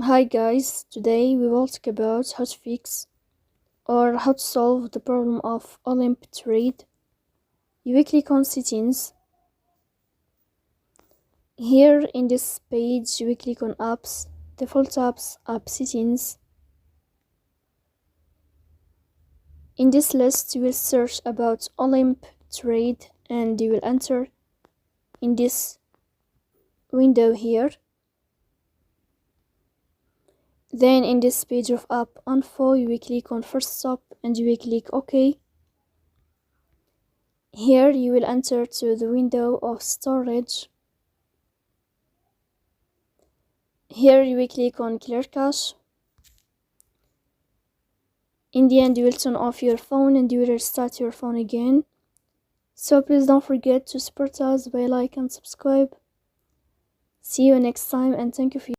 Hi guys, today we will talk about how to fix or how to solve the problem of Olymp trade. You will click on settings. Here in this page you will click on apps, default apps, app settings. In this list you will search about Olymp trade and you will enter in this window here. Then in this page of app info you will click on first stop and you will click OK. Here you will enter to the window of storage. Here you will click on clear cache. In the end you will turn off your phone and you will restart your phone again. So please don't forget to support us by like and subscribe. See you next time and thank you for